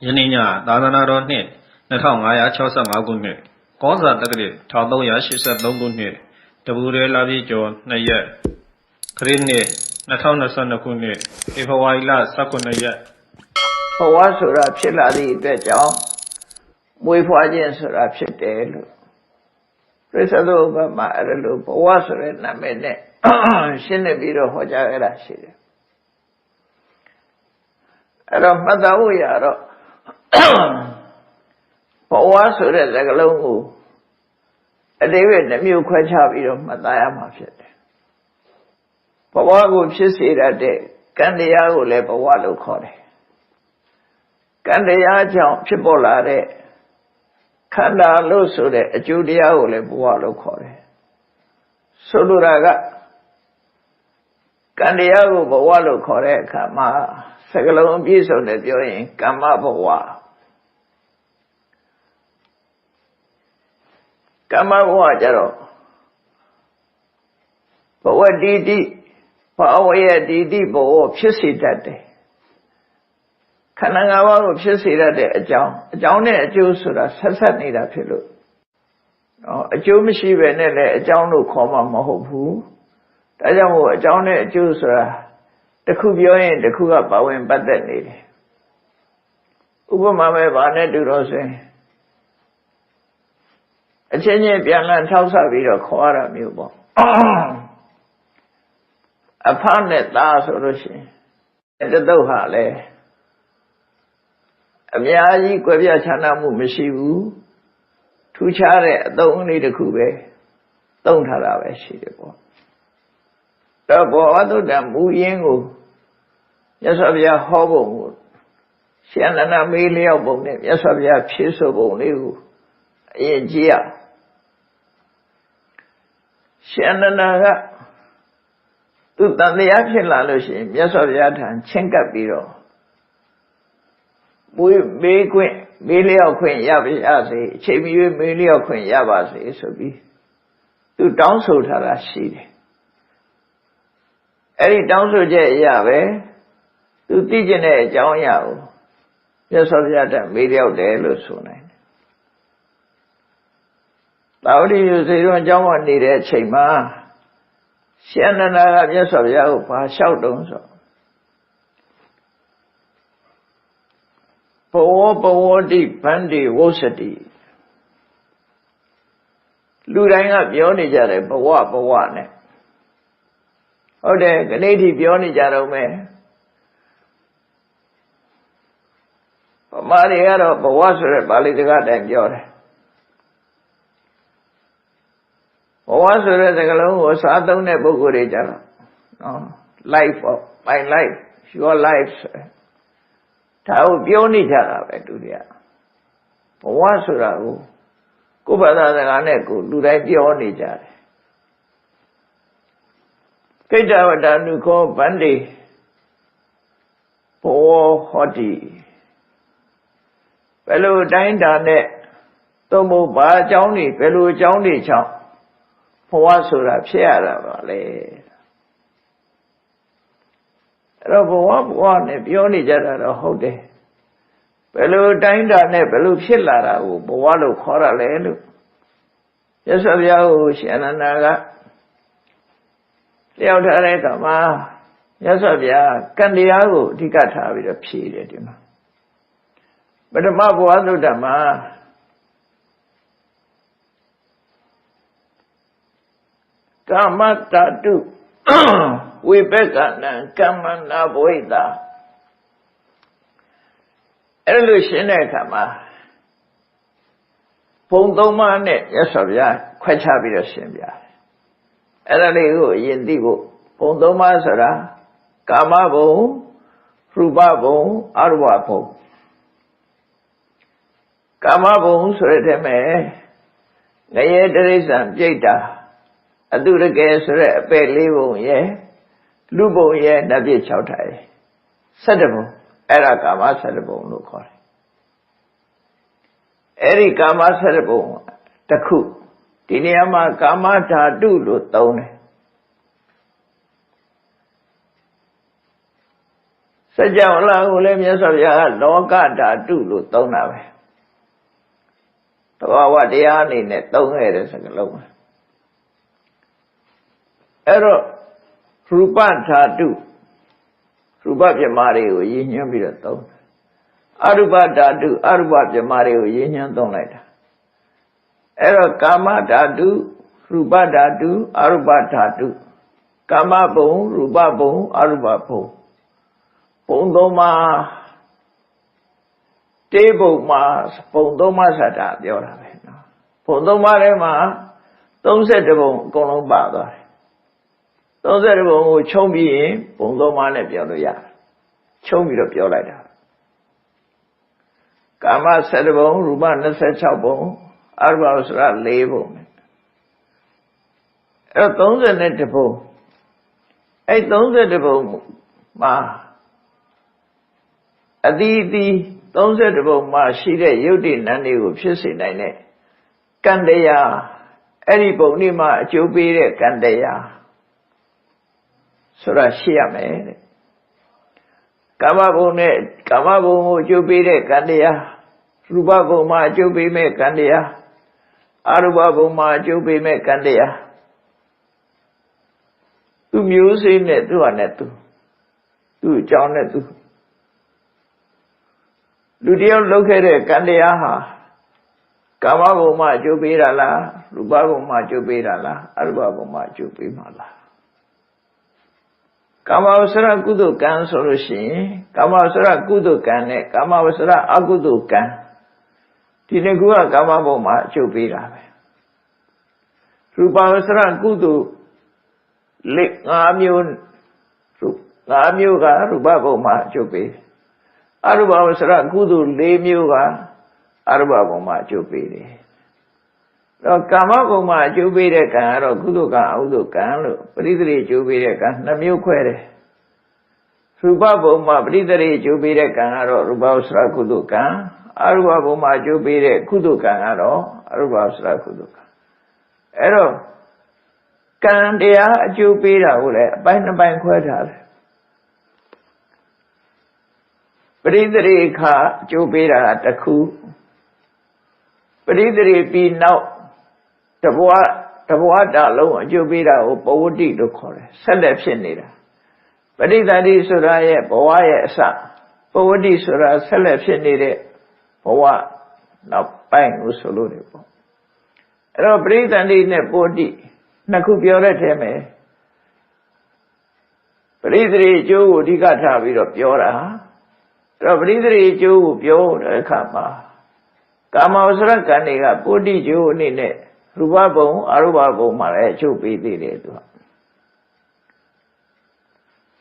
ယနေ့ညသာသနာတော်နှစ်2565ခုနှစ်ကောဇာတက္ကရာ1383ခုနှစ်တပူရဲလာပြည့်ကျော်2ရက်ခရစ်နှစ်2022ခုနှစ်ဖေဖော်ဝါရီလ18ရက်ဘဝဆိုတာဖြစ်လာသည့်အတွက်ကြောင့်မွေးဖွားခြင်းဆိုတာဖြစ်တယ်လို့ပြစ္ဆုတ်ဘုရားမှာအဲ့လိုဘဝဆိုတဲ့နာမည်နဲ့ရှင်းနေပြီးတော့ဟောကြားခဲ့တာရှိတယ်အဲ့တော့မှတ်သားဖို့ရတော့ဘဝဆိုတဲ့စကားလုံးကိုအတိပ္ပယ်နှမျိုးခွဲခြားပြီးတော့မှတ်သားရမှာဖြစ်တယ်ဘဝကိုဖြစ်စေတတ်တဲ့ကံတရားကိုလည်းဘဝလို့ခေါ်တယ်ကံတရားကြောင့်ဖြစ်ပေါ်လာတဲ့ခန္ဓာလို့ဆိုတဲ့အကျိုးတရားကိုလည်းဘဝလို့ခေါ်တယ်ဆိုလိုတာကကံတရားကိုဘဝလို့ခေါ်တဲ့အခါမှာစကားလုံးအပြည့်စုံနဲ့ပြောရင်ကမ္မဘဝကမ္မဘဝကြတော့ဘဝတိတိဘဝရဲ့တိတိဘဝဖြစ်စေတတ်တယ်ခန္ဓာ၅ပါးကိုဖြစ်စေတတ်တဲ့အကြောင်းနဲ့အကျိုးဆိုတာဆက်ဆက်နေတာဖြစ်လို့အကျိုးမရှိပဲနဲ့လည်းအကြောင်းလို့ခေါ်မှာမဟုတ်ဘူးဒါကြောင့်မို့အကြောင်းနဲ့အကျိုးဆိုတာတစ်ခုပြောရင်တစ်ခုကပါဝင်ပတ်သက်နေတယ်ဥပမာပဲဗာနဲ့တူတော့ဆိုရင်အချင်းချင်းပြန်လည်ထောက်ဆပြီးတော့ခေါ်ရတာမျိုးပေါ့အဖနဲ့သားဆိုလို့ရှိရင်တတုတ်ဟာလည်းအများကြီးကွဲပြားခြားနားမှုမရှိဘူးထူးခြားတဲ့အသုံးလေးတစ်ခုပဲသုံးထားတာပဲရှိတယ်ပေါ့တော့ဘောဝတ္တမူရင်းကိုမြတ်စွာဘုရားဟောပုံကိုရှင်အနန္ဒမေးလျောက်ပုံနဲ့မြတ်စွာဘုရားဖြည့်ဆိုပုံလေးကိုအရင်ကြည့်ရရှင်အနန္ဒကသူတန်တရားဖြစ်လာလို့ရှိရင်မြတ်စွာဘုရားထံချဉ်ကပ်ပြီးတော့မေးခွင့်မေးလျောက်ခွင့်ရပါစေအချိန်မီမေးလျောက်ခွင့်ရပါစေဆိုပြီးသူတောင်းဆိုထားတာရှိတယ်အဲ့ဒီတောင်းဆိုချက်အရာပဲသူသိကျင်တဲ့အကြောင်းအရာကိုမြတ်စွာဘုရားထံမေးလျောက်တယ်လို့ဆိုနိုင်တယ်သာဝတိယစေရွန်အကြောင်းကနေတဲ့အချိန်မှာရှင်အနန္ဒာကမြတ်စွာဘုရားကိုဘာလျှောက်တုံးဆိုဘဝတိဗန္တိဝုစတိလူတိုင်းကပြောနေကြတယ်ဘဝနဲ့ဟုတ်တယ်ခဏိထိပြောနေကြတော့မယ်ဗမာတွေကတော့ဘဝဆိုတဲ့ပါဠိစကားတိုင်းပြောတယ်ဘဝဆိုတဲ့စကားလုံးကိုစားသုံးတဲ့ပုဂ္ဂိုလ်တွေကြတော့နော် life of my life your life ဒါကိုပြောနေကြတာပဲသူတွေကဘဝဆိုတာကိုကိုယ်ဘာသာစကားနဲ့ကိုလူတိုင်းပြောနေကြတယ်ကိတ္တဝတ္တနုခောဗန္တိဘောဟောတိဘယ်လိုတိုင်းတာနဲ့သို့မဟုတ်ဘာအကြောင်းတွေဘယ်လိုအကြောင်းတွေကြောင့်ဘဝဆိုတာဖြစ်ရတာပါလေအဲ့တော့ဘဝနဲ့ပြောနေကြတာတော့ဟုတ်တယ်ဘယ်လိုတိုင်းတာနဲ့ဘယ်လိုဖြစ်လာတာကိုဘဝလို့ခေါ်ရလဲလို့ရသော်ဘုရားကိုရှင်အနန္ဒာကလျှောက်ထားတဲ့အခါမှာရသော်ဘုရားကံတရားကိုအဓိကထားပြီးတော့ဖြေတယ်ဒီမှာပထမဘဝသုတ္တမှာကာမတတုဝိပက္ခဏံကမ္မနာဘဝိတာအဲ့လိုရှင်းတဲ့အခါမှာဘုံသုံးပါးနဲ့ရသော်ဘုရားခွဲခြားပြီးတော့ရှင်းပြတယ်အဲ့ဒါလေးကိုအရင်သိဖို့ဘုံသုံးပါးဆိုတာကာမဘုံရူပဘုံအရူပဘုံကာမဘုံဆိုတဲ့ထဲမှာငရဲတိရစ္ဆာန်ပြိတ္တာအတုရကယ်ဆိုတဲ့အပယ်လေးဘုံရဲ့လူဘုံရဲ့နတ်ပြည့်6ထိုင်17ဘုံအဲ့ဒါကာမ17ဘုံလို့ခေါ်တယ်အဲ့ဒီကာမ17ဘုံတစ်ခုဒီနေရာမှာကာမဓာတုလို့သုံးတယ် java la ule myasabya loka dhatu lo tona be. Tawa diya ni ne tong ere sakalong. Ero rupa dhatu rupa pyamari ko yinyan bira tong. Arupa dhatu arupa pyamari ko yinyan tong like that. Ero kama dhatu rupa dhatu arupa dhatu. Kama bone rupa bone arupa bone. Pondoma table mass, Pondoma sata, the other way. Pondoma ma, don't set the bone, Colon Bada. Don't set the bone, show me, Pondoma Nebia. Show me the pure light. Kama set the bone, Ruban set chabon, Arbasra label. Don't set the bone. I don't set the bone, ma. Aditi, don't say the book, ma, she did, you didn't, and you should say, Nine. Kandaya, any bonima, Jubire, Kandaya. Surashia made. Kamabone, Jubire, Kandaya. Rubaboma, Jubime, Kandaya. Arubaboma, Jubime, Kandaya. To music, to a net to John net. Ludio located Kandiaha Kamabu Maju Birala, Rubabu Maju Birala, Arbabu Maju Bimala. Kamasara Kudu Kan Solution, Kamasara Kudu Kane, Kamasara Agudu Kan. Tinegua Kamabu Maju Birala. Rubasara Kudu Lake Namun Namuga, Rubabu Maju Bir. Aruba Sara Kudu Lemuga Aruba Boma Jupiri. Kama Boma Jupire can or Kuduka Udu can, Bridri Jupire can, Namu Quere. Ruba Boma Bridri Jupire can or Ruba Sra Kuduka, Aruba Boma Jupire Kuduka or Aruba Sra Kuduka. Ero can dea Jupira, by the banquet. Pridri ka Jupira taku. Pridri be now Tabuata lo Jupira o Powdi to call it. Selection leader. Pridri Suraya, Powaya sa. Powdi Sura selection leader. Powa now bang was soluble. Ero breathe and in a body. Nakupiore teme. Pridri Joe Digata with Piora. Rabridri Jew, Pure, Kama. Kama was Rakaniga, Pudi Jew, Nine, Rubabo, Arubabo, Marachu, Pidi.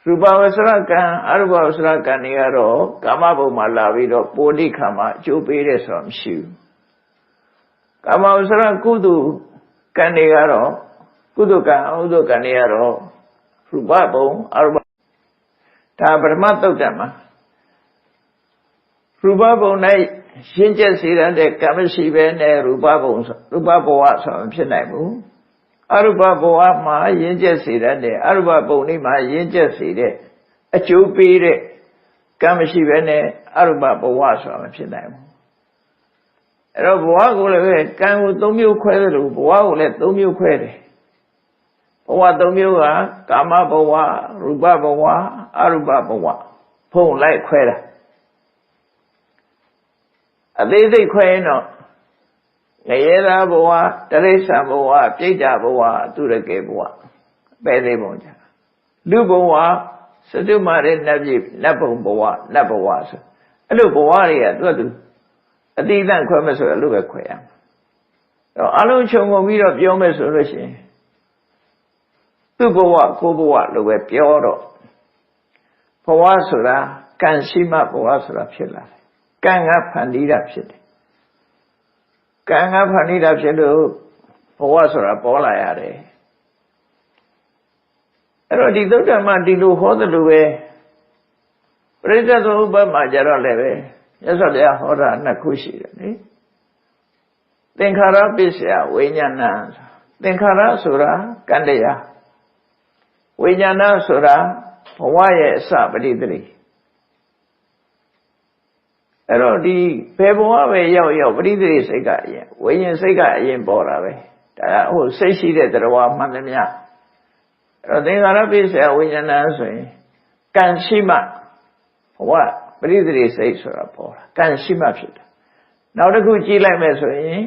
Ruba was Rakan, Aruba was Rakaniaro, Kamabo Malavido, Pudi Kama, Jupiter from Shu. Kama was Rakudu, Kanigaro, Kuduka, Udu Kaniaro, Rubabo, Aruba. Tabermato Dama. Rubabo night, Shinja Sira de Kamasibe, Rubabo Watson, Pinamu. Aruba ma, Yinja Sira de Aruba Nima, Yinja Sira, a Jupire, Kamasibe, Aruba Watson, Pinamu. Roboa, can do you credit, Boa, let do you credit. Boa do you are, Kamaboa, Rubaboa, Arubaboa, Pong like credit. They quay no. Nayera boa, Teresa boa, Pija boa, to the gay boa. Bede bonja. Luboa, Sadumare Nabi, Napo boa, Napowas. A little boaria, what do? A dealan quamas or a look at quayam. Alone show me of your resolution. Luboa, Koboa, look at Pioro. Powasura, can see my Powasura Pilla. Kanga Pandida Pit. Kanga Pandida Pit, Powasura Polayare. Erodi Dota Mandilu Hodaluwe. Presa Uba Majara Leve. Yes, they are Hora Nakushi. Tenkara Pisia, Winyana. Tenkara Sura, Kandaya. Winyana Sura, Hawaii Sabadidri. အဲ့တော့ဒီဘယ်ဘဝပဲရောက်ပရိသေစိတ်ကအရင်ဝိညာဉ်စိတ်ကအရင်ပေါ်တာပဲဒါဟိုစိတ်ရှိတဲ့တရားမှန်သမျှအဲ့တော့သင်္ခါရပိစ္ဆယဝိညာဏဆိုရင်ကံရှိမှဘဝပရိသေစိတ်ဆိုတာပေါ်တာကံရှိမှဖြစ်တာနောက်တစ်ခုကြည့်လိုက်မယ်ဆိုရင်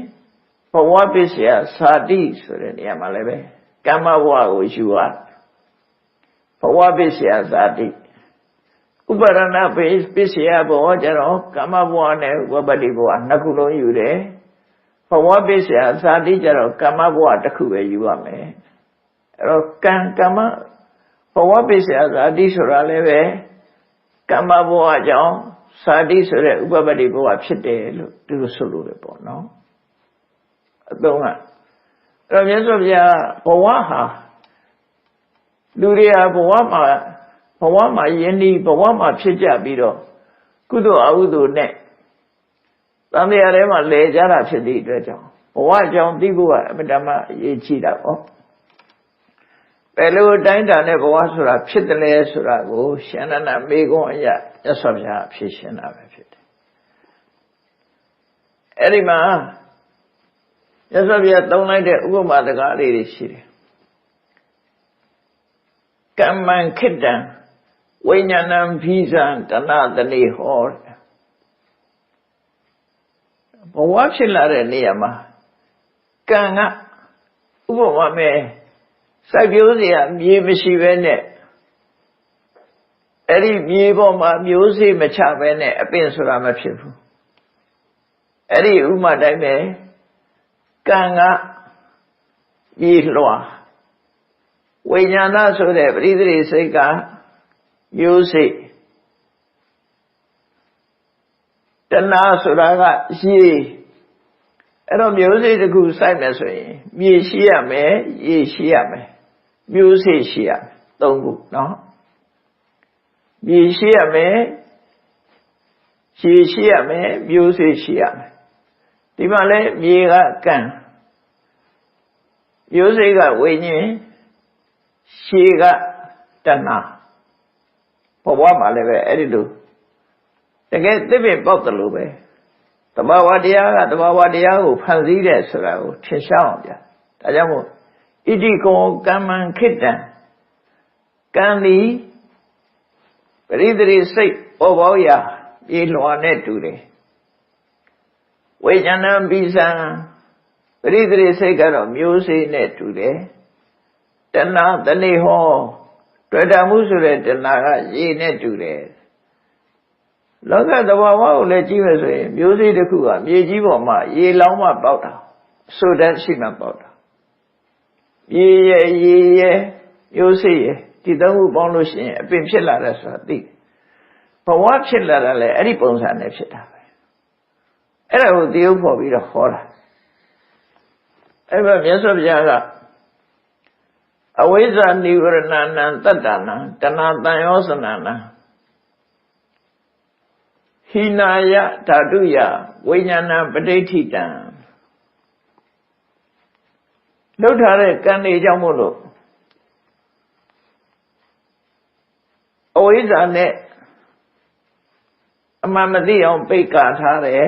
ဘဝပိစ္ဆယဇာတိဆိုတဲ့နေရာမှာလည်းပဲကမ္မဘဝကိုယူရဘဝပိစ္ဆယဇာတိဥပါဒနာပစ္စယဘဝကျတော့ကမ္မဘဝနဲ့ဝပတိဘဝနှစ်ခုလုံးယူတယ်ဘဝပစ္စယဇာတိကျတော့ကမ္မဘဝတစ်ခုပဲယူရမယ်အဲ့တော့ကမ္မဘဝပစ္စယဇာတိဆိုတာလည်းပဲကမ္မဘဝကြောင့်ဇာတိဆိုတဲ့ဥပပတ္တိဘဝဖြစ်တယ်လို့သူတို့ဆိုလို့ပဲပေါ့နော်အသုံးကအဲ့တော့မြတ်စွာဘုရားဘဝဟာလူတွေဟာဘဝမှာယဉ်ဒီဘဝမှာဖြစ်ကြပြီးတော့ကုသိုလ်အကုသိုလ်နဲ့သံဃာထဲမှာလဲကြတာဖြစ်သည့်အတွက်ကြောင့်ဘဝကြောင့်သိဖို့ကအမတ္တမအရေးကြီးတာပေါ့ဘယ်လိုတိုင်းတာနဲ့ဘဝဆိုတာဖြစ်တယ်လဲဆိုတာကိုရှင်နန္ဒမေခွန်းအရမြတ်စွာဘုရားဖြေရှင်းတာပဲဖြစ်တယ်အဲ့ဒီမှာမြတ်စွာဘုရားသုံးလိုက်တဲ့ဥပမာစကားလေးတွေရှိတယ်ကမ္မံခိတ္တံဝိညာဏံဘိဇံတဏတနိဟောဘဝဖြစ်လာတဲ့နေရာမှာကံကဥပမာမဲ့စိုက်ပျိုးစရာမြေမရှိဘဲနဲ့အဲ့ဒီမြေပေါ်မှာမျိုးစေ့မချဘဲနဲ့အပင်ဆိုတာမဖြစ်ဘူးအဲ့ဒီဥမာတိုင်းပဲကံကမြေလွှာဝိညာဏဆိုတဲ့ပရိသေစိတ်ကမျိုးစေ့တဏှာဆိုတာကရေအဲ့တော့မျိုးစေ့တစ်ခုစိုက်မယ်ဆိုရင်မြေရှိရမယ်ရေရှိရမယ်မျိုးစေ့ရှိရမယ်သုံးခုနော်မြေရှိရမယ်ရေရှိရမယ်မျိုးစေ့ရှိရမယ်ဒီမှာလဲမြေကကံမျိုးစေ့ကဝိညာဉ်ရှေကတဏှာဘဝမှာလည်းပဲအဲ့ဒီလိုတကယ်သစ်ပင်ပေါက်တယ်လို့ပဲတဘာဝတရားကတဘာဝတရားကိုဖန်ဆည်းတဲ့ဆိုတာကိုထင်ရှားအောင်ပြဒါကြောင့်မို့ဣတိကောကမ္မံခိတ္တံကံသည်ပရိသေစိတ်ပေါ်ပေါရာပြေလွှာနဲ့တူတယ်ဝိညာဏံပိစံပရိသေစိတ်ကတော့မျိုးစေ့နဲ့တူတယ်တဏှာတဏိဟောတွေ့တာမှုဆိုတဲ့တဏှာကရေနဲ့တူတယ်လောကသဘာဝကိုလည်းကြည့်မယ်ဆိုရင်မျိုးစေ့တစ်ခုကမြေကြီးပေါ်မှာရေလောင်းမှပေါက်တာဆိုတတ်ရှိမှပေါက်တာရေမျိုးစေ့ဒီသုံးခုပေါင်းလို့ရှိရင်အပင်ဖြစ်လာတယ်ဆိုတာသိတယ်ဘဝဖြစ်လာတာလည်းအဲ့ဒီပုံစံနဲ့ဖြစ်တာပဲအဲ့ဒါကိုတည်ဥဖို့ပြီးတော့ဟောတာအဲ့ဘမြတ်စွာဘုရားကအဝိဇ္ဇာနိဝရဏနံတတ္တနံတဏှာတန်ယောစနနံဟိနာယဓာတုယဝိညာဏပဋိဋ္ဌိတံလှုပ်ထားတဲ့ကံတွေကြောင့်မို့လို့အဝိဇ္ဇာနဲ့အမှန်မသိအောင်ပိတ်ကာထားတယ်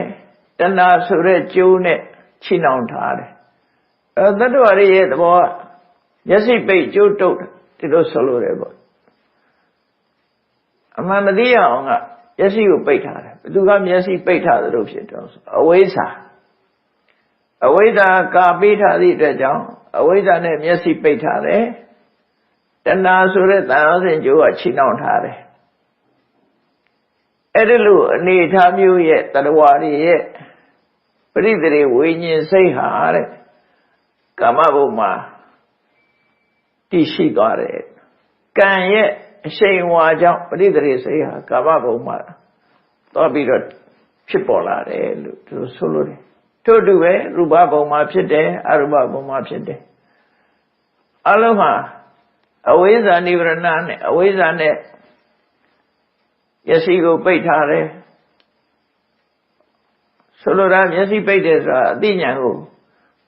တဏှာဆိုတဲ့ကျိုးနဲ့ချိနှောင်ထားတယ်သတ္တဝါတွေရဲ့သဘောကမျက်စိပိတ်ကျိုးတုပ်ဒီလိုဆိုလို့ရတယ်ပေါ့အမှန်မသိအောင်ကမျက်စိကိုပိတ်ထားတယ်ဘယ်သူကမျက်စိပိတ်ထားသလိုဖြစ်တော့အဝိဇ္ဇာကာပေးထားသည့်အတွက်ကြောင့်အဝိဇ္ဇာနဲ့မျက်စိပိတ်ထားတယ်တဏှာဆိုတဲ့သံယောဇဉ်ကျိုးကချိနှောင်ထားတယ်အဲ့ဒီလိုအနေထားမျိုးရဲ့တတဝါတွေရဲ့ပရိသေဝိညာဉ်စိတ်ဟာတဲ့ကာမဘုံမှာတည်ရှိသွားတယ်ကံရဲ့အရှိန်ဝါကြောင့်ပရိသေစိတ်ဟာကာမဘုံမှာသွားပြီးတော့ဖြစ်ပေါ်လာတယ်လို့သူဆိုလို့တယ်ထို့တူပဲရူပဘုံမှာဖြစ်တယ်အရူပဘုံမှာဖြစ်တယ်အလုံးဟာအဝိဇ္ဇာနိဗ္ဗာန်နဲ့အဝိဇ္ဇာနဲ့မျက်စိကိုပိတ်ထားတယ်ဆိုလိုတာမျက်စိပိတ်တယ်ဆိုတာအသိဉာဏ်ကို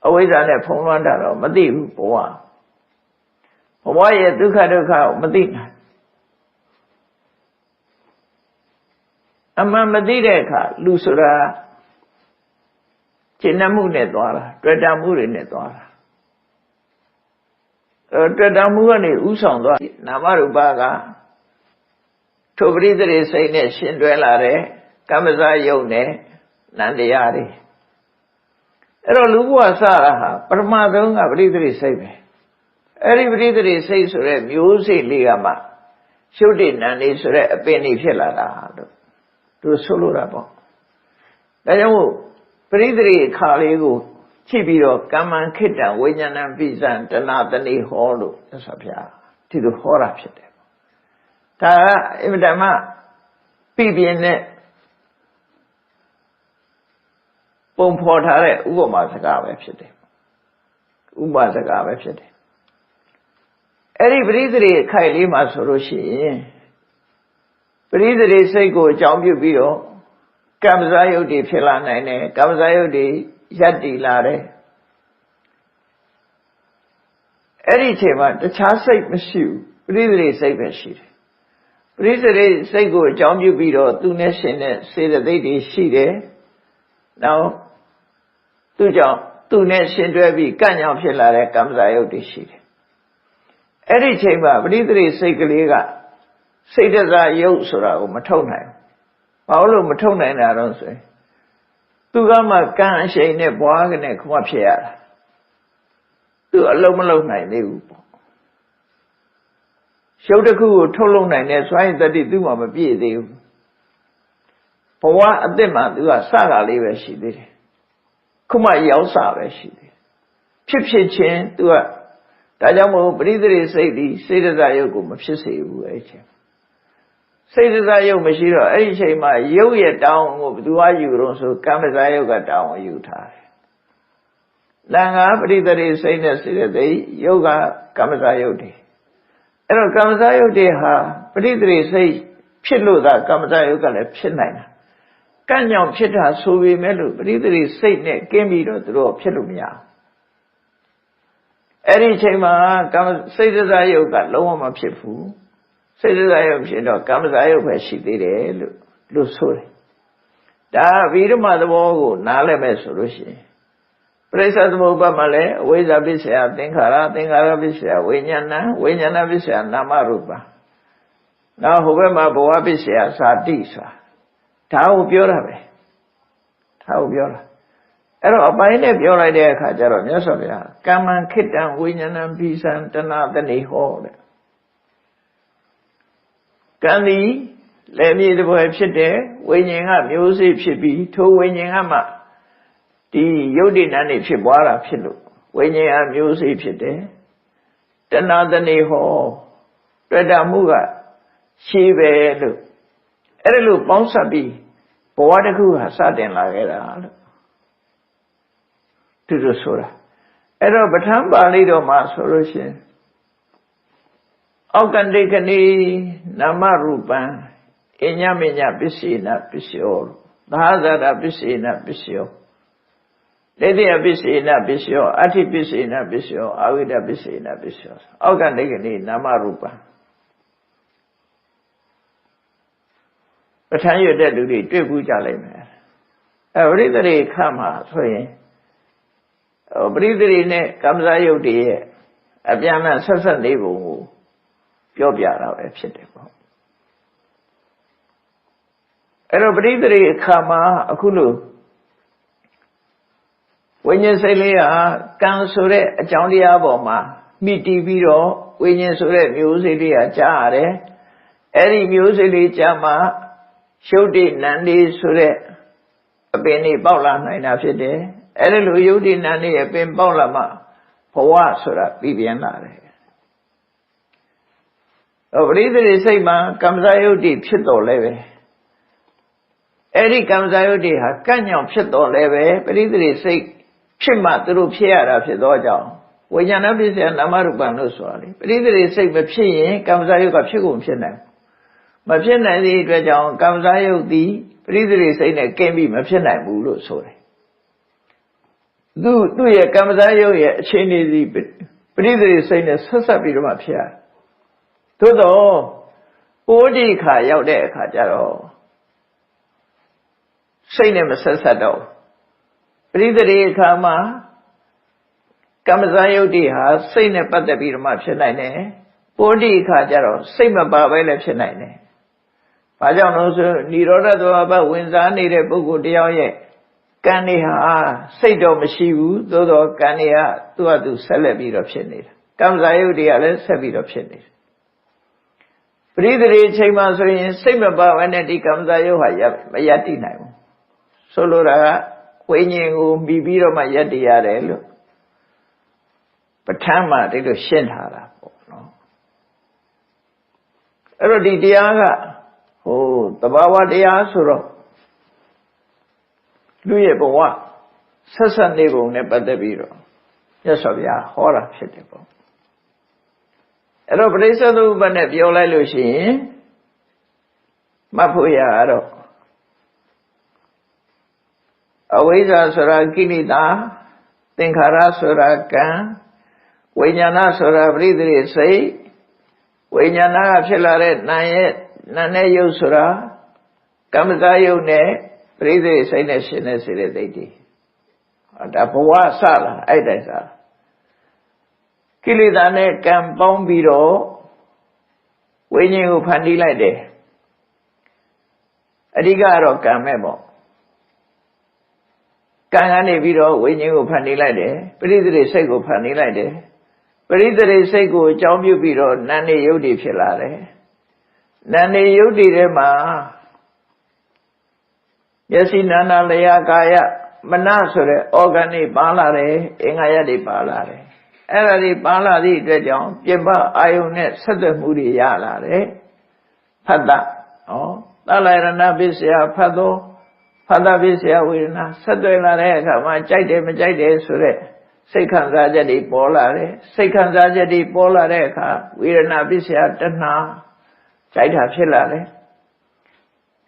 အဝိဇ္ဇာနဲ့ဖုံးလွှမ်းတာတော့မသိဘူးဘဝရဲ့ဒုက္ခကိုမသိနိုင် အမှန်မသိတဲ့အခါလူဆိုတာကျင့်မှုနဲ့သွားတာတွေ့တာမှုတွေနဲ့သွားတာတွေ့တာမှုကနေဥဆောင်သွားနာမရူပကထိုပရိသေရိစိတ်နဲ့ရှင်တွဲလာတဲ့ကမ္မဇယုတ်နဲ့နန္တရားတွေအဲ့တော့လူဘဝစတာဟာပထမဆုံးကပရိသေရိစိတ်ပဲအဲ့ဒီပရိသေရိစိတ်ဆိုတဲ့မျိုးစိတ်လေးကမှရှုပ်တိနန္ဒီဆိုတဲ့အပင်တွေဖြစ်လာတာလို့သူဆိုလိုတာပေါ့ဒါကြောင့်မို့ပရိသေရိအခါလေးကိုကြည့်ပြီးတော့ကမ္မံခိတ္တဝိညာဏံပိစံတဏတဏိဟောလို့သက်ဆိုဗျာဒီလိုဟောတာဖြစ်တယ်ဒါကအင်မတန်မှပြပြင်းတဲ့ပုံဖော်ထားတဲ့ဥပမာစကားပဲဖြစ်တယ်ဥပမာစကားပဲဖြစ်တယ်အဲ့ဒီပရိသေရိအခိုက်လေးမှာဆိုလို့ရှိရင်ပရိသေရိစိတ်ကိုအကြောင်းပြုပြီးတော့ကမ္မဇယုတ်တွေဖြစ်လာနိုင်တယ်ကမ္မဇယုတ်တွေရပ်တည်လာတယ်အဲ့ဒီအချိန်မှာတခြားစိတ်မရှိဘူးပရိသေရိစိတ်ပဲရှိတယ်ပရိသေရိစိတ်ကိုအကြောင်းပြုပြီးတော့သူနဲ့ရှင်တဲ့စေတသိက်တွေရှိတယ်နောက်သူကြောင့်သူနဲ့ရှင်တွဲပြီးကန့်ညောင်ဖြစ်လာတဲ့ကမ္မဇယုတ်တွေရှိတယ်အဲ့ဒီအချိန်မှာပရိသေရိစိတ်ကလေးကစိတ်တစားယုတ်ဆိုတာကိုမထုတ်နိုင်ဘူးဘာလို့မထုတ်နိုင်တာတော့ဆိုရင်သူကမှကံအရှိန်နဲ့ဘွားကနေခွတ်ဖြစ်ရတာသူအလုံးမလုံးနိုင်သေးဘူးပေါ့ရှုပ်တစ်ခုကိုထုတ်လုပ်နိုင်တဲ့စွမ်းရည်တတိသူ့မှာမပြည့်သေးဘူးဘဝအသက်မှာသူကစတာလေးပဲရှိသေးတယ်ခုမှရောက်စာပဲရှိသေးတယ်ဖြစ်ချင်းသူကဒါကြောင့်မို့ပရိသေရိစိတ်ဒီစေတသာယုတ်ကိုမဖြစ်စေဘူးအဲ့ဒီချိန်စေတသာယုတ်မရှိတော့အဲ့ဒီချိန်မှာယုတ်ရဲ့တောင်းကိုဘယ်သူကယူတော့ဆိုကမ္မဇယုတ်ကတောင်းယူထားတယ်။လံကပရိသေရိစိတ်နဲ့စေတသိက်ယုတ်ကကမ္မဇယုတ်တွေအဲ့တော့ကမ္မဇယုတ်တွေဟာပရိသေရိစိတ်ဖြစ်လို့သာကမ္မဇယုတ်ကလည်းဖြစ်နိုင်တာ။ကန့်ညောင်ဖြစ်တာဆိုပေမဲ့လို့ပရိသေရိစိတ်နဲ့ကင်းပြီးတော့သူတို့ဖြစ်လို့မရဘူး။အဲ့ဒီချိန်မှာစိတ်တစားယုတ်ကလုံးဝမဖြစ်ဘူးစိတ်တစားယုတ်ဖြစ်တော့ကမ္မဇယုတ်ပဲရှိသေးတယ်လို့ဆိုတယ်ဒါဗိဓမာသဘောကိုနားလည်မဲ့ဆိုလို့ရှိရင်ပရိစ္ဆေသမုပ္ပါဒ်မှာလည်းအဝိဇ္ဇာပစ္စယသင်္ခါရသင်္ခါရပစ္စယဝိညာဏဝိညာဏပစ္စယနာမရူပနောက်ဟိုဘက်မှာဘဝပစ္စယဇာတိဆိုတာဒါကိုပြောတာပဲဒါကိုပြောတာအဲ့တော့အပိုင်းနဲ့ပြောလိုက်တဲ့အခါကျတော့မြတ်စွာဘုရားကမ္မံခိတ္တံဝိညာဏံပိစံတဏတဏိဟောတဲ့ကံဒီလည်းမြေတပွဲဖြစ်တဲ့ဝိညာဉ်ကမျိုးစေ့ဖြစ်ပြီးထိုဝိညာဉ်ကမှဒီယုတ်တိနန်းနေဖြစ်ပွားတာဖြစ်လို့ဝိညာဉ်ကမျိုးစေ့ဖြစ်တယ်တဏတဏိဟောတွေ့တာမှုကရှိပဲလို့အဲ့ဒါလို့ပေါင်းစပ်ပြီးဘဝတစ်ခုဟာစတင်လာခဲ့တာလို့သူတို့ဆိုတာအဲ့တော့ပဋ္ဌာန်းပါဠိတော်မှာဆိုလို့ရှိရင်အောက်ကန္တိကနိနာမရူပံအညမညပစ္စေနပစ္စယောသာဇာတာပစ္စေနပစ္စယောလေတိယပစ္စေနပစ္စယောအဋ္ဌိပစ္စေနပစ္စယောအဝိဒပစ္စေနပစ္စယောအောက်ကန္တိကနိနာမရူပံပဋ္ဌာန်းရတဲ့လူတွေတွေ့ဘူးကြလိမ့်မယ်ပရိသေရိခမှာဆိုရင်ပရိသေရိနဲ့ကမ္မဇယုတ်တွေရဲ့အပြန်အလှန်ဆက်ဆက်နေပုံကိုပြောပြတာပဲဖြစ်တယ်ပေါ့အဲ့တော့ပရိသေရိအခါမှာအခုလို့ဝိညာဉ်စိတ်လေးဟာကံဆိုတဲ့အကြောင်းတရားပေါ်မှာမိတည်ပြီးတော့ဝိညာဉ်ဆိုတဲ့မျိုးစိတ်လေးဟာကြားရတယ်အဲ့ဒီမျိုးစိတ်လေးကြားမှာရှုပ်တိနန္ဒီဆိုတဲ့အပင်လေးပေါက်လာနိုင်တာဖြစ်တယ်အဲ့ဒီလိုယုတ်တိနန္ဒီအပင်ပေါက်လာမှဘဝဆိုတာပြီးပြန်လာတယ်ပရိသေရိစိတ်မှာကမ္မဇယုတ်တိဖြစ်တော်လဲပဲအဲ့ဒီကမ္မဇယုတ်တိဟာကန့်ညောင်ဖြစ်တော်လဲပဲပရိသေရိစိတ်ဖြစ်မှသူတို့ဖြစ်ရတာဖြစ်သောကြောင့်ဝိညာဏပစ္စယနာမရူပံလို့ဆိုတာလေပရိသေရိစိတ်မဖြစ်ရင်ကမ္မဇယုတ်ကဖြစ်ကုန်ဖြစ်နိုင်မဖြစ်နိုင်သည့်အတွက်ကြောင့်ကမ္မဇယုတ်သည်ပရိသေရိစိတ်နဲ့ကင်းပြီးမဖြစ်နိုင်ဘူးလို့ဆိုတယ်သူ့ရဲ့ကမ္မဇယုတ်ရဲ့အခြေအနေစီပရိသေရိစိတ်နဲ့ဆက်ဆက်ပြီးတော့မှဖြစ်ရတယ်သို့တော့ပိုးဒီခါရောက်တဲ့အခါကျတော့ စိတ်နဲ့မဆက်ဆက်တော့ပရိသေတိအခါမှာကမ္မဇာယုတ်တိဟာစိတ်နဲ့ပတ်သက်ပြီးတော့မှဖြစ်နိုင်တယ်ပုဒ်တိအခါကျတော့စိတ်မပါဘဲလည်းဖြစ်နိုင်တယ်ဘာကြောင့်လို့ဆိုនិရောဓသဘာဝဝင်စားနေတဲ့ပုဂ္ဂိုလ်တယောက်ရဲ့ကံတွေဟာစိတ်တော့မရှိဘူးသို့တော့ကံတွေကသူ့ဟာသူဆက်လက်ပြီးတော့ဖြစ်နေတာကမ္မဇာယုတ်တွေကလည်းဆက်ပြီးတော့ဖြစ်နေတယ်ပရိသေတိအချိန်မှာဆိုရင်စိတ်မပါဘဲနဲ့ဒီကမ္မဇာယုတ်ဟာမယတ္တိနိုင်ဘူးဆိုလိုတာကဝိညာဉ်ကိုပြီးပြီးတော့မှယတ္တိရတယ်လို့ပဋ္ဌာန်းမှာဒီလိုရှင်းထားတာပေါ့နော်အဲ့တော့ဒီတရားကသဘာဝတရားဆိုတော့လူရဲ့ဘဝဆက်ဆက်နေပုံနဲ့ပတ်သက်ပြီးတော့မြတ်စွာဘုရားဟောတာဖြစ်တယ်ပေါ့အဲ့တော့ပရိစ္ဆေသမုပ္ပါဒ်နဲ့ပြောလိုက်လို့ရှိရင်မှတ်ဖို့ရတော့အဝိဇ္ဇာဆိုတာကိလေသာသင်္ခါရဆိုတာကံဝိညာဏဆိုတာပရိသေစိတ်ဝိညာဏကဖြစ်လာတဲ့နာနဲ့ယုတ်ဆိုတာကမ္မဇာယုတ်နဲ့ပရိသေစိတ်နဲ့ရှင်တဲ့စေတဲ့ဒိဋ္ဌိဒါဘဝစလာအဲ့တိုင်စကိလေသာနဲ့ကံပေါင်းပြီးတော့ဝိညာဉ်ကိုဖန်တီးလိုက်တယ်အဓိကတော့ကံမဲ့ပေါ့ကံကနေပြီးတော့ဝိညာဉ်ကိုဖန်တီးလိုက်တယ်ပရိသေစိတ်ကိုဖန်တီးလိုက်တယ်ပရိသေစိတ်ကိုအကြောင်းပြုပြီးတော့နာနေယုတ်တွေဖြစ်လာတယ်နာနေယုတ်တွေထဲမှာမျက်စိနာနာလျာကာယမနဆိုတဲ့ organ တွေပါလာတယ်အင်္ဂါရတွေပါလာတယ်အဲ့ဒါတွေပါလာသည့်အတွက်ကြောင့်ပြင်ပအာယုန်နဲ့ဆက်သွယ်မှုတွေရလာတယ်ဖတ်တာသလရဏပစ္စယဖတ်သောဖတ်တာပစ္စယဝေဒနာဆက်သွယ်လာတဲ့အခါမှာကြိုက်တယ်မကြိုက်တယ်ဆိုတဲ့စိတ်ခံစားချက်တွေပေါ်လာတယ်စိတ်ခံစားချက်တွေပေါ်လာတဲ့အခါဝေဒနာပစ္စယတဏှာကြိုက်တာဖြစ်လာတယ်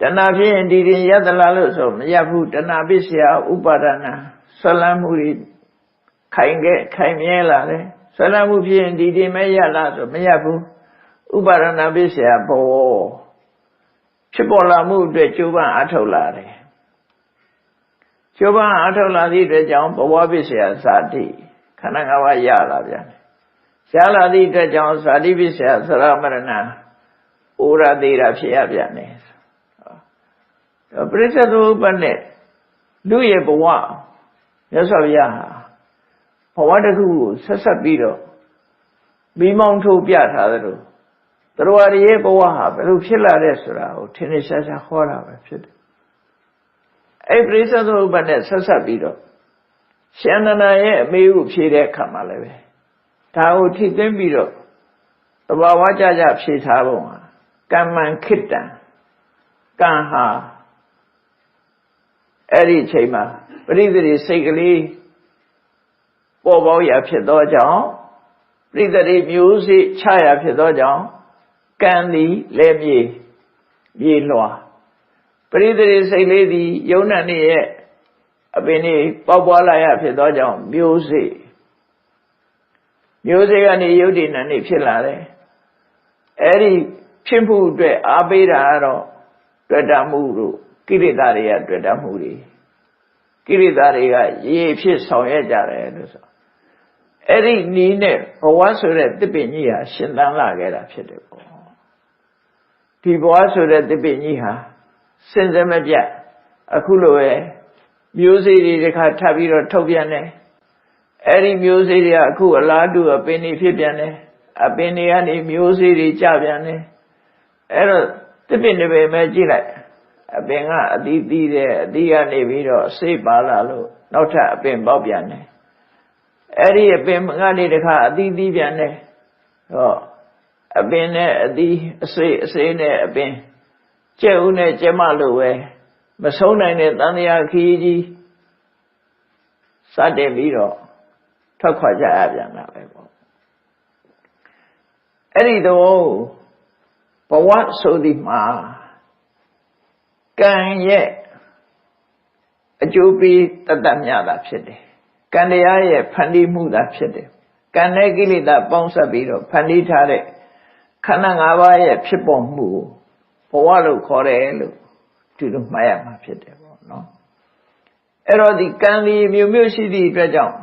တဏှာဖြစ်ရင်ဒီရင်ရသလားလို့ဆိုမရဘူးတဏှာပစ္စယဥပါဒနာဆွလန်းမှုတွေခိုင်မြဲလာတယ်ဆွလန်းမှုဖြစ်ရင်ဒီရင်မဲရလားဆိုမရဘူးဥပါဒနာပစ္စယဘောဖြစ်ပေါ်လာမှုအတွက်ကြိုးပမ်းအထောက်လာတယ်ကျိုးပန်းအထောက်လာသည့်အတွက်ကြောင့်ဘဝပစ္စယဇာတိခန္ဓာ၅ပါးရလာပြန်တယ်။ရလာသည့်အတွက်ကြောင့်ဇာတိပစ္စယသရမရဏဩရသေးတာဖြစ်ရပြန်တယ်။ပရိစ္ဆေသမုပ္ပါဒ်နဲ့လူရဲ့ဘဝမြတ်စွာဘုရားဟာဘဝတစ်ခုကိုဆက်ဆက်ပြီးတော့မိမောင်းထုတ်ပြထားသလိုတရားရဲ့ဘဝဟာဘယ်လိုဖြစ်လာတဲ့ဆိုတာကိုထင်ထင်ရှားရှားဟောတာပဲဖြစ်တယ်အဲ့ပရိစ္ဆေသမုပ္ပါဒ်နဲ့ဆက်ဆက်ပြီးတော့ရှင်နန္ဒာရဲ့အမေကိုဖြေတဲ့အခါမှာလည်းပဲဒါကိုထိသိမ်းပြီးတော့သဘာဝကြကြဖြေထားပုံဟာကမ္မံခိတ္တံကံဟာအဲ့ဒီအချိန်မှာပရိသေစိတ်ကလေးပေါ်ပေါက်ရဖြစ်သောကြောင့်ပရိသေမျိုးစေ့ချရဖြစ်သောကြောင့်ကံသည်လည်းမြေလွှာပရိသေစိတ်လေးသည်ယုံနာနေရဲ့အပင်လေးပေါက်ပွားလာရဖြစ်သောကြောင့်မျိုးစေ့ကနေယုတ်တိနာနေဖြစ်လာတယ်အဲ့ဒီဖြစ်မှုအတွက်အားပေးတာကတော့တွေ့တာမှုတို့ကိလေသာတွေကတွေ့တာမှုတွေကိလေသာတွေကရေဖြစ်ဆောင်ရွက်ကြတယ်လို့ဆိုအဲ့ဒီနီးနဲ့ဘဝဆိုတဲ့တစ်ပင်ကြီးဟာရှင်သန်လာခဲ့တာဖြစ်တယ်ပေါ့ဒီဘဝဆိုတဲ့တစ်ပင်ကြီးဟာစင်စမပြတ်အခုလိုပဲမျိုးစေ့တွေတစ်ခါထပ်ပြီးတော့ထုတ်ပြန်တယ်အဲ့ဒီမျိုးစေ့တွေကအခုအလားတူအပင်တွေဖြစ်ပြန်တယ်အပင်တွေကနေမျိုးစေ့တွေကျပြန်တယ်အဲ့တော့တစ်ပင်တစ်ပင်ပဲကြည့်လိုက်အပင်ကအသီးသီးတယ်အသီးကနေပြီးတော့စိတ်ပါလာလို့နောက်ထပ်အပင်ပေါက်ပြန်တယ်အဲ့ဒီအပင်ကနေတစ်ခါအသီးသီးပြန်တယ်ဟောအပင်နဲ့အသီးအစေးနဲ့အပင်ကျဲဦးနဲ့ကျမလို့ပဲမဆုံးနိုင်တဲ့တန်တရားခီးကြီးစတင်ပြီးတော့ထွက်ခွာကြရပြန်တာပဲပေါ့အဲ့ဒီတော့ဘဝဆိုဒီမှာကံရဲ့အကျိုးပေးတတ်မြတာဖြစ်တယ်ကံတရားရဲ့ဖန်တီးမှုသာဖြစ်တယ်ကံနဲ့ကိလေသာပေါင်းစပ်ပြီးတော့ဖန်တီးထားတဲ့ခန္ဓာ၅ပါးရဲ့ဖြစ်ပေါ်မှုဘဝလို့ခေါ်တယ်လို့ဒီလိုမှတ်ရမှာဖြစ်တယ်ပေါ့ နော်အဲ့တော့ဒီကံဒီမျိုးမျိုးရှိသည့်အတွက်ကြောင့်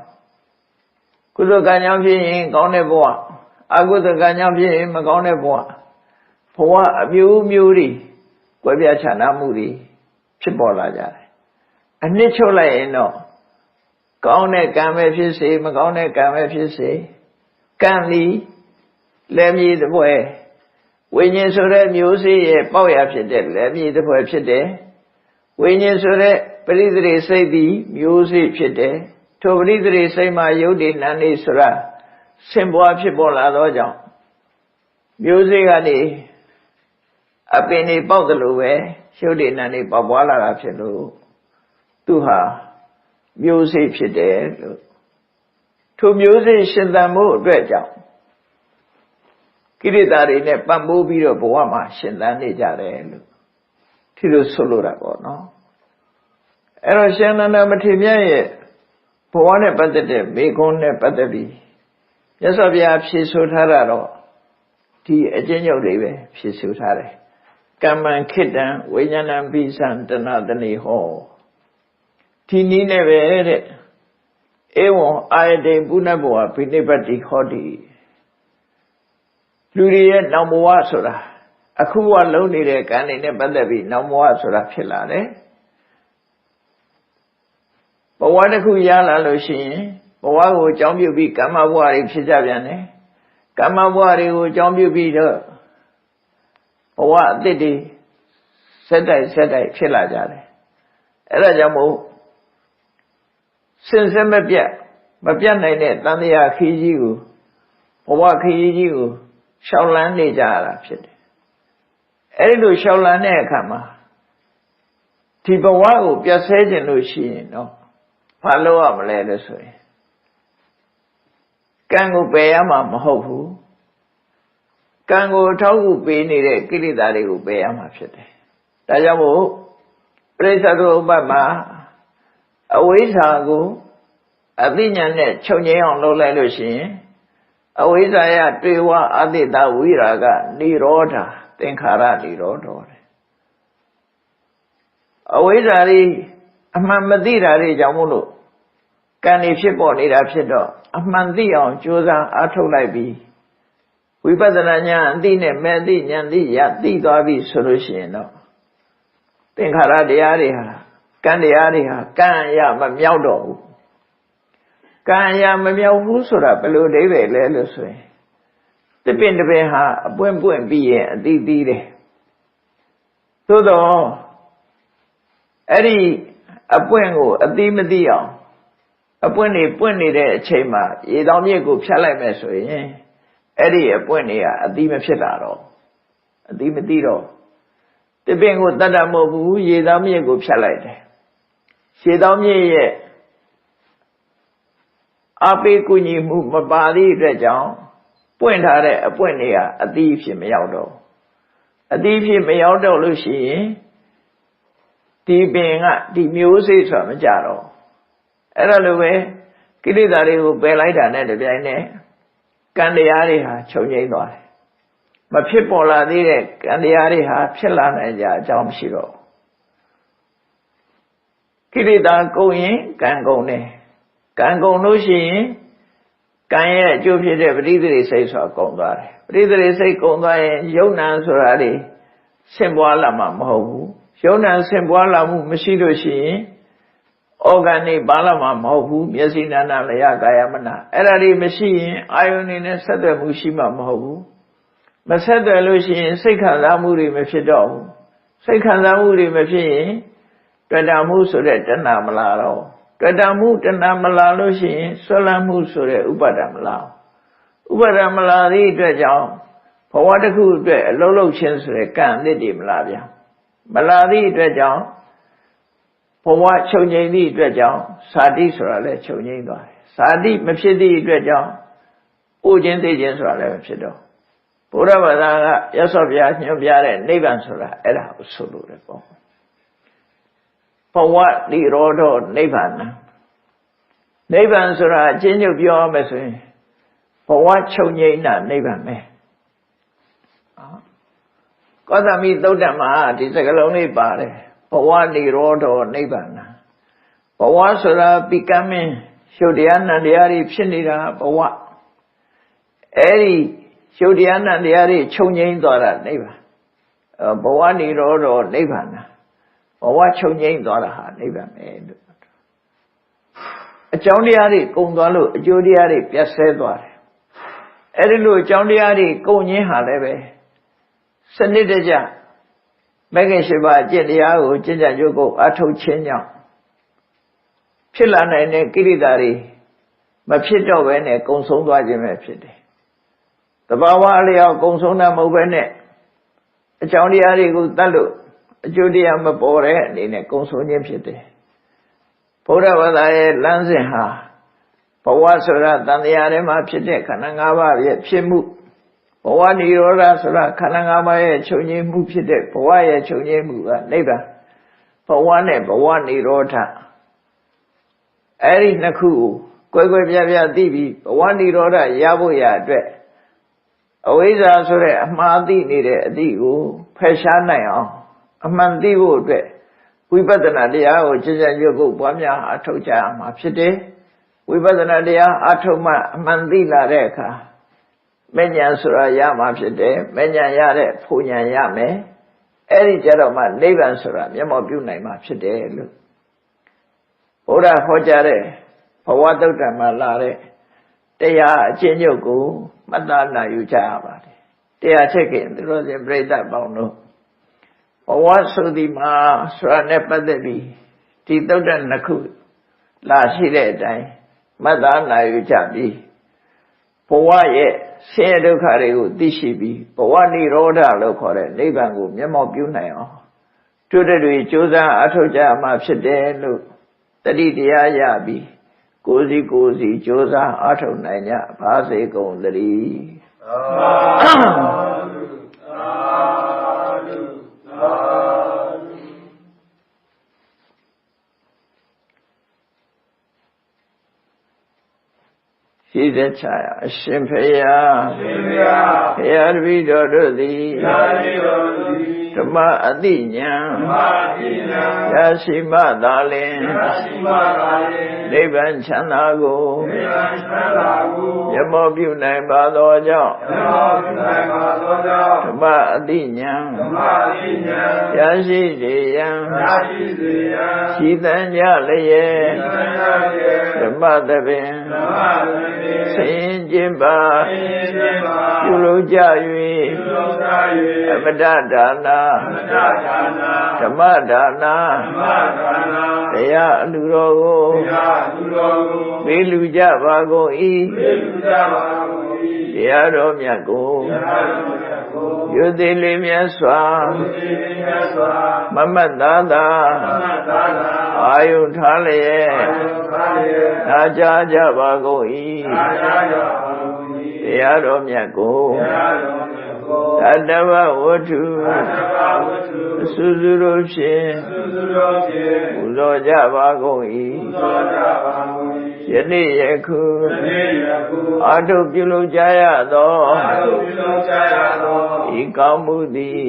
ကုသိုလ်ကံကြောင့်ဖြစ်ရင်ကောင်းတဲ့ဘဝအကုသိုလ်ကံကြောင့်ဖြစ်ရင်မကောင်းတဲ့ဘဝဘဝအမျိုးမျိုးတွေကွဲပြားခြားနားမှုတွေဖြစ်ပေါ်လာကြတယ်အနှစ်ချုပ်လိုက်ရင်တော့ကောင်းတဲ့ကံပဲဖြစ်စေမကောင်းတဲ့ကံပဲဖြစ်စေကံဒီလက်မြေတစ်ပွဲဝိညာဉ်ဆိုတဲ့မျိုးစေ့ရဲ့ပေါက်ရဖြစ်တဲ့လက်မြေတစ်ပွဲဖြစ်တယ်ဝိညာဉ်ဆိုတဲ့ပရိသေစိတ်သည်မျိုးစေ့ဖြစ်တယ်ထိုပရိသေစိတ်မှာယုတ်တိနန္ဒီဆိုတာဆင်ပွားဖြစ်ပေါ်လာသောကြောင့်မျိုးစေ့ကနေအပင်တွေပေါက်တယ်လို့ပဲယုတ်တိနန္ဒီပေါက်ပွားလာတာဖြစ်လို့သူဟာမျိုးစေ့ဖြစ်တယ်လို့ထိုမျိုးစေ့ရှင်သန်မှုအတွက်ကြောင့်ကိရိတာတွေနဲ့ပတ်မိုးပြီးတော့ဘဝမှာရှင်သန်နေကြတယ်လို့ဒီလိုဆိုလိုတာပေါ့နော်အဲ့တော့ရှင်နန္ဒမထေရမြတ်ရဲ့ဘဝနဲ့ပတ်သက်တဲ့မေခွန်းနဲ့ပတ်သက်ပြီးမြတ်စွာဘုရားဖြေဆိုထားတာတော့ဒီအကျဉ်းချုပ်တွေပဲဖြေဆိုထားတယ်ကမ္မံခိတံဝိညာဏံပိစံတဏတနေဟောဒီနည်းနဲ့ပဲတဲ့ဧဝံအာယတိပုဏ္ဏဘောဘိနိပတ္တိဟောတိလူတွေရဲ့နောင်ဘဝဆိုတာအခုဘဝလုံးနေတဲ့ကံတွေနဲ့ပတ်သက်ပြီးနောင်ဘဝဆိုတာဖြစ်လာတယ်ဘဝတစ်ခုရလာလို့ရှိရင်ဘဝကိုအကြောင်းပြုပြီးကမ္မဘဝတွေဖြစ်ကြပြန်တယ်ကမ္မဘဝတွေကိုအကြောင်းပြုပြီးတော့ဘဝအသစ်တွေဆက်တိုက်ဖြစ်လာကြတယ်အဲ့ဒါကြောင့်မို့စင်စစ်မပြတ်နိုင်တဲ့တန်တရားခီးကြီးကိုဘဝခီးကြီးကိုရှောက်လန်းနေကြရတာဖြစ်တယ်အဲ့ဒီလိုရှောက်လန်းတဲ့အခါမှာဒီဘဝကိုပြတ်ဆဲခြင်းလို့ရှိရင်တော့ဘာလုပ်ရမလဲလို့ဆိုရင်ကံကိုပယ်ရမှာမဟုတ်ဘူးကံကိုထောက်ကူပေးနေတဲ့ကိလေသာတွေကိုပယ်ရမှာဖြစ်တယ်ဒါကြောင့်မို့ပရိစ္ဆေသုဥပ္ပမှာအဝိဇ္ဇာကိုအသိဉာဏ်နဲ့ချုပ်ငြိမ်းအောင်လုပ်လိုက်လို့ရှိရင်အဝိဇ္ဇာယတွေ့ဝအတိတဝိရာဂနိရောဓသင်္ခါရနိရောဓအဝိဇ္ဇာတွေအမှန်မသိတာတွေကြောင့်မို့လို့ကံတွေဖြစ်ပေါ်နေတာဖြစ်တော့အမှန်သိအောင်ကြိုးစားအားထုတ်လိုက်ပြီးဝိပဿနာဉာဏ်အသိနဲ့မဲ့သိဉာဏ်သိရသိသွားပြီဆိုလို့ရှိရင်တော့သင်္ခါရတရားတွေဟာကံတရားတွေဟာကံအရာမမြောက်တော့ဘူးကံအရာမမြောက်ဘူးဆိုတာဘယ်လိုအဓိပ္ပာယ်လဲလို့ဆိုရင်တပင်တပင်ဟာအပွင့်ပွင့်ပြီးရင်အတိပြီးတယ်သို့တော့အဲ့ဒီအပွင့်ကိုအတိမသိအောင်အပွင့်တွေပွင့်နေတဲ့အချိန်မှာရေတောင်မြစ်ကိုဖြတ်လိုက်မယ်ဆိုရင်အဲ့ဒီအပွင့်တွေကအတိမဖြစ်တာတော့အတိမသိတော့တပင်ကိုတတ်တာမဟုတ်ဘူးရေတောင်မြစ်ကိုဖြတ်လိုက်တယ်ရေတောင်မြစ်ရဲ့အပိကုညီမှုမပါသည့်အတွက်ကြောင့်ပွင့်ထားတဲ့အပွင့်တွေကအတိဖြစ်မရောက်တော့အတိဖြစ်မရောက်တော့လို့ရှိရင်ဒီပင်ကဒီမျိုးစေ့ဆိုတာမကြတော့အဲ့ဒါလိုပဲကိလေသာတွေကိုပယ်လိုက်တာနဲ့တပြိုင်နက်ကံတရားတွေဟာချုပ်ငြိမ်းသွားတယ်မဖြစ်ပေါ်လာသေးတဲ့ကံတရားတွေဟာဖြစ်လာနိုင်ကြအကြောင်းမရှိတော့ကိလေသာကုန်ရင်ကံကုန်တယ်ကံကုန်လို့ရှိရင်ကံရဲ့အကျိုးဖြစ်တဲ့ပရိသေစိတ်ဆိုတာကုန်သွားတယ်ပရိသေစိတ်ကုန်သွားရင်ယုံနာဆိုတာတွေဆင့်ပွားလာမှာမဟုတ်ဘူးယုံနာဆင့်ပွားလာမှုမရှိလို့ရှိရင်organic ပါလာမှာမဟုတ်ဘူးမျက်စိနာနာလျာကာယမနာအဲ့ဒါတွေမရှိရင်အာယုန်နေနဲ့ဆက်သွယ်မှုရှိမှာမဟုတ်ဘူးမဆက်သွယ်လို့ရှိရင်စိတ်ခံစားမှုတွေမဖြစ်တော့ဘူးစိတ်ခံစားမှုတွေမဖြစ်ရင်တွေ့တာမှုဆိုတဲ့တဏှာမလာတော့တွေ့တာမှုတဏှာမလာလို့ရှိရင်ဆွလန်းမှုဆိုတဲ့ဥပါဒံမလာဥပါဒံမလာသည့်အတွက်ကြောင့်ဘဝတစ်ခုအတွက်အလုံးလုံးချင်းဆိုတဲ့ကံအသစ်တွေမလာပြန်မလာသည့်အတွက်ကြောင့်ဘဝချုပ်ငြိမ်းသည့်အတွက်ကြောင့်ဇာတိဆိုတာလည်းချုပ်ငြိမ်းသွားတယ်ဇာတိမဖြစ်သည့်အတွက်ကြောင့်ဥခြင်းသိခြင်းဆိုတာလည်းမဖြစ်တော့ဘုရားဘာသာကရသော်ဘုရားညွှန်ပြတဲ့နိဗ္ဗာန်ဆိုတာအဲ့ဒါကိုဆိုလို့တယ်ပေါ့ဘဝနိရောဓနိဗ္ဗာန်နိဗ္ဗာန်ဆိုတာအချင်းချုပ်ပြောရမယ်ဆိုရင်ဘဝချုပ်ငြိမ်းတာနိဗ္ဗာန်ပဲကောသမိသုတ်တံမှာဒီစကားလုံးလေးပါတယ်ဘ ဝနိရောဓနိဗ္ဗာန်ဘဝဆိုတာပိကမင်းရှုပ်တရားနံတရားတွေဖြစ်နေတာဘဝအဲ့ဒီရှုပ်တရားနံတရားတွေချုပ်ငြိမ်းသွားတာနိဗ္ဗာန်ဘဝနိရောဓနိဗ္ဗာန်ဘဝချုပ်ငြိမ်းသွားတာဟာနိဗ္ဗာန်ပဲလို့အကြောင်းတရားတွေကုန်သွားလို့အကျိုးတရားတွေပြတ်ဆဲသွားတယ်အဲ့ဒီလိုအကြောင်းတရားတွေကုန်ငင်းဟာလည်းပဲစနစ်တကျမဂ္ဂင်၈ပါးအကျင့်တရားကိုကျင့်ကြံကြိုးကိုအထုတ်ခြင်းကြောင့်ဖြစ်လာနိုင်တဲ့ကိလေသာတွေမဖြစ်တော့ဘဲနဲ့ကုံဆုံးသွားခြင်းပဲဖြစ်တယ်။တဘာဝအလျောက်ကုံဆုံးတာမဟုတ်ဘဲနဲ့အကြောင်းတရားတွေကိုတတ်လို့အကျိုးတရားမပေါ်တဲ့အနေနဲ့ကုံဆုံးခြင်းဖြစ်တယ်။ဘုရားဘာသာရဲ့လမ်းစဉ်ဟာဘဝဆိုတာတန်တရားထဲမှာဖြစ်တဲ့ခန္ဓာ၅ပါးရဲ့ဖြစ်မှုဘဝနိရောဓဆိုတာခန္ဓာ၅ပါးရဲ့ချုပ်ငြိမ်းမှုဖြစ်တဲ့ဘဝရဲ့ချုပ်ငြိမ်းမှုကနိဗ္ဗာန်ဘဝနဲ့ဘဝနိရောဓအဲ့ဒီနှစ်ခုကိုကွဲကွဲပြားပြားသိပြီးဘဝနိရောဓရဖို့ရအတွက်အဝိဇ္ဇာဆိုတဲ့အမှားသိနေတဲ့အသည့်ကိုဖယ်ရှားနိုင်အောင်အမှန်သိဖို့အတွက်ဝိပဿနာတရားကိုကျင့်ကြံကြိုးကိုပွားများအထောက်ကြရမှာဖြစ်တယ်ဝိပဿနာတရားအထောက်မှအမှန်သိလာတဲ့အခါမဉ္ဇဉ်ဆိုတာရမှာဖြစ်တယ်မဉ္ဇဉ်ရတဲ့ဖူဉ္ဇဉ်ရမယ်အဲ့ဒီကြတော့မှနိဗ္ဗာန်ဆိုတာမျက်မှောက်ပြုနိုင်မှာဖြစ်တယ်လို့ဘုရားဟောကြားတဲ့ဘဝတုတ်တံမှာလာတဲ့တရားအကျဉ်းချုပ်ကိုမှတ်သားနိုင်ယူကြရပါတယ်တရားချက်ခင်သူတို့ရှင်ပြိဿပေါင်းတို့ဘဝဆိုဒီမှာဆိုတာနဲ့ပတ်သက်ပြီးဒီတုတ်တံနှစ်ခုလာရှိတဲ့အတိုင်းမှတ်သားနိုင်ယူကြပြီးဘဝရဲ့ဆင်းရဲဒုက္ခတွေကိုသိရှိပြီးဘဝနိရောဓလို့ခေါ်တဲ့နိဗ္ဗာန်ကိုမျက်မှောက်ပြုနိုင်အောင်တို့တွေကြိုးစားအထောက်ကြမှာဖြစ်တယ်လို့တတိတရားရပြီးကိုယ်စီကြိုးစားအထောက်နိုင်ကြပါစေကုန်သတည်းရှိတဲ့ချာအရှင်ဖေယဘုရားတပည့်တော်တို့သည်ဓမ္မအတိညာရရှိမှသာလင်နိဗ္ဗာန်ချမ်းသာကိုမျက်မှောက်ပြုနိုင်ပါသောကြောင့်ဓမ္မအတိညာရရှိစေရန်ရှိသံကြလျက်ဓမ္မသဘင်ဆင်းခြင်းပါပြုလုပ်ကြ၍အမတဒါနာဓမ္မဒါနာတရားအလူတော်ကိုပေးလူကြပါကုန်၏တရားတော်မြတ်ကိုယုတိလေးမြတ်စွာမမတ်သားသာအာယုထားလျက်နာကြားကြပါကုန်၏တရားတော်မြတ်ကိုသတ္တဝဝတ္ထုအစုစုတို့ဖြင့်ပူဇော်ကြပါကုန်၏ယနေ့ယခုအာထုပြုလုပ်ကြရသောဤကောင်းမှုသည်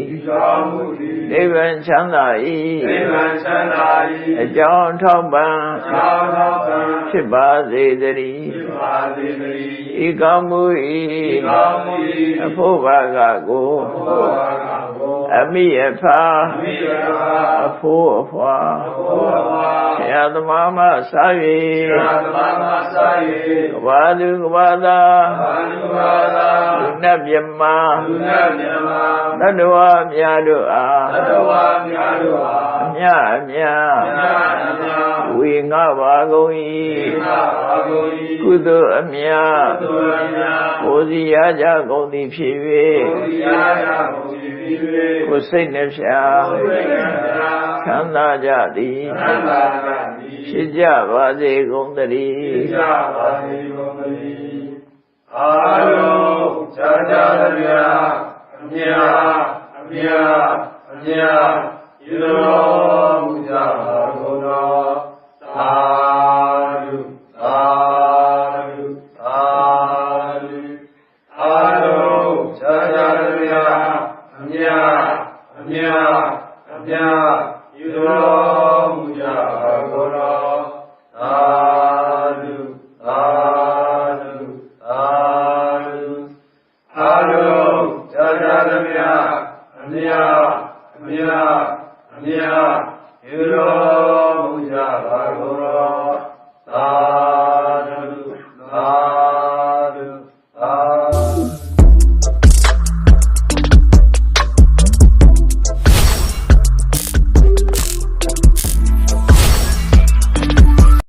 နိဗ္ဗာန်ချမ်းသာ၏အကြောင်းထောက်ပံ့ဖြစ်ပါစေတည်းဤကောင်းမှု၏အဖို့ဘာကကိုအမိအဖာအဖို့အဖွာဆရာသမားမှစား၍ကဘာသူကဘာသာလူနတ်မြမသတ္တဝါများတို့အားအမြအမြဝေငှပါကုန်၏ကုသိုလ်အမြကိုစီရကြကုန်သည်ဖြစ်၍ကိုစိတ်နှဖျားချမ်းသာကြသည်ဖြစ်ကြပါစေကုန်သတည်းအာလုံးချာချာရအမြအမြအမြယူတော်မူကြပါကုန်တော်သာဓုသာဓုသာဓုအာလုံးချာချာရအမြအမြအမြယူတော် မြတ်မြတ်မြတ်ယေရောဘုရားဘာဂော